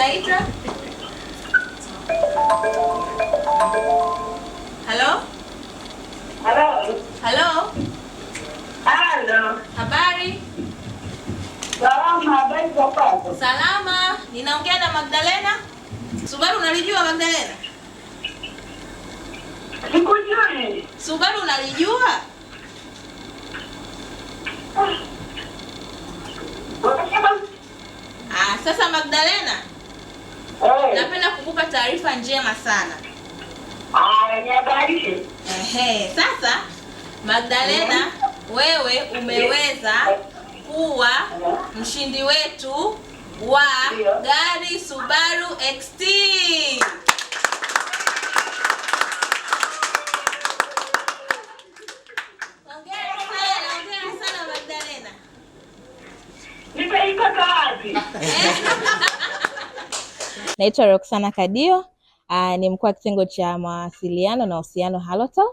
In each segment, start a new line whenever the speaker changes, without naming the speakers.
naita. Halo?
Halo.
Halo?
Halo.
Habari?
Salama, habari za kwako?
Salama. Ninaongea na Magdalena. Subaru unalijua Magdalena?
Sikujui.
Subaru unalijua? Sasa Magdalena, napenda kukupa taarifa njema sana.
Nihabarishe.
Sasa Magdalena, wewe umeweza kuwa mshindi wetu wa gari Subaru XT. Hongera sana Magdalena.
Nitaipata wapi?
Naitwa Roxana Kadio, ni mkuu wa kitengo cha mawasiliano na uhusiano Halotel.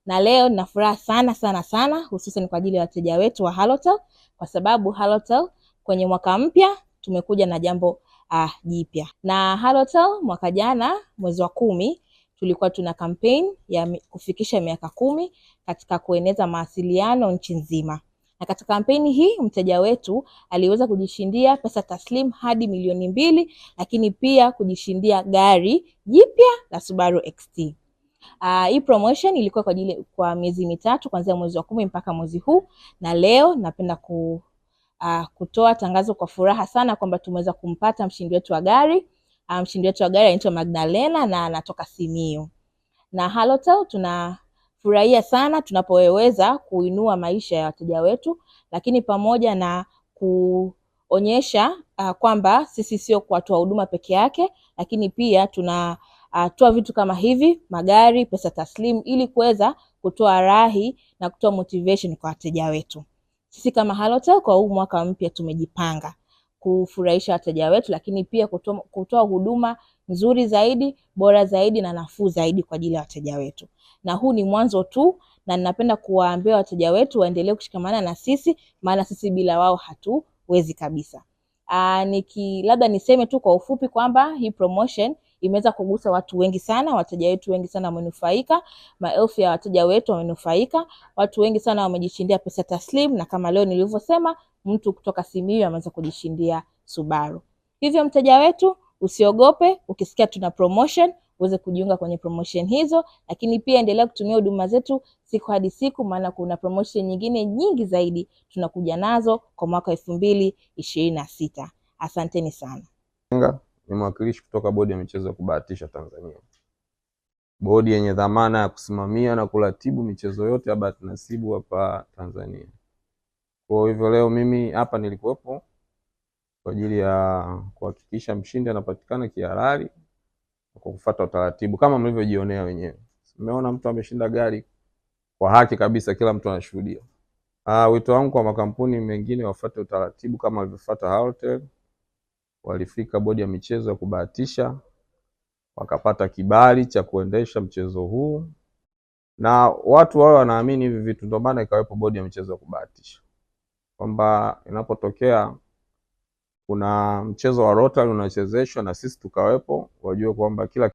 Na leo nina furaha sana hususan kwa ajili ya wateja wetu wa Halotel, kwa sababu Halotel kwenye mwaka mpya tumekuja na jambo jipya. Na Halotel mwaka jana mwezi wa 10 tulikuwa tuna campaign ya kufikisha miaka 10 katika kueneza mawasiliano nchi nzima. Na katika kampeni hii mteja wetu aliweza kujishindia pesa taslim hadi milioni 2, lakini pia kujishindia gari jipya la Subaru XT. Hii promotion ilikuwa kwa miezi mitatu kuanzia mwezi wa 10 mpaka mwezi huu, na leo napenda kutoa tangazo kwa furaha sana kwamba tumeweza kumpata mshindi wetu wa gari. Mshindi wetu wa gari anaitwa Magdalena na anatoka Simiyu. Na Halotel tunafurahia sana tunapoweza kuinua maisha ya wateja wetu, lakini pamoja na kuonyesha kwamba sisi sio kutoa huduma peke yake, lakini pia tunatoa vitu kama hivi, magari, pesa taslim, ili kuweza kutoa rahi na kutoa motivation kwa wateja wetu. Sisi kama Halotel kwa huu mwaka mpya tumejipanga kufurahisha wateja wetu, lakini pia kutoa huduma nzuri zaidi, bora zaidi na nafuu zaidi kwa ajili ya wateja wetu. Na huu ni mwanzo tu, na ninapenda kuwaambia wateja wetu waendelee kushikamana na sisi, maana sisi bila wao hatuwezi kabisa. Labda niseme tu kwa ufupi kwamba hii promotion imeweza kugusa watu wengi sana, wateja wetu wengi sana wamenufaika, maelfu ya wateja wetu wamenufaika, watu wengi sana wamejishindia pesa taslim, na kama leo nilivyosema, mtu kutoka Simiyu ameweza kujishindia Subaru. Hivyo mteja wetu usiogope, ukisikia tuna promotion uweze kujiunga kwenye promotion hizo, lakini pia endelea kutumia huduma zetu siku hadi siku, maana kuna promotion nyingine nyingi zaidi tunakuja nazo kwa mwaka 2026. Asanteni sana.
Ni mwakilishi kutoka Bodi ya Michezo ya Kubahatisha Tanzania, bodi yenye dhamana ya kusimamia na kuratibu michezo yote ya bahati nasibu hapa Tanzania. Kwa hivyo leo mimi hapa nilikuwepo kwa ajili ya kuhakikisha mshindi anapatikana kihalali kwa kufuata utaratibu kama mlivyojionea wenyewe. Umeona mtu ameshinda gari kwa haki kabisa, kila mtu anashuhudia. Wito wangu kwa makampuni mengine wafuate utaratibu kama walivyofuata Halotel. Walifika Bodi ya Michezo ya Kubahatisha, wakapata kibali cha kuendesha mchezo huu, na watu wao wanaamini hivi vitu, ndio maana ikawepo Bodi ya Michezo ya Kubahatisha, kwamba inapotokea kuna mchezo wa Rotary unachezeshwa na sisi tukawepo, wajue kwamba kila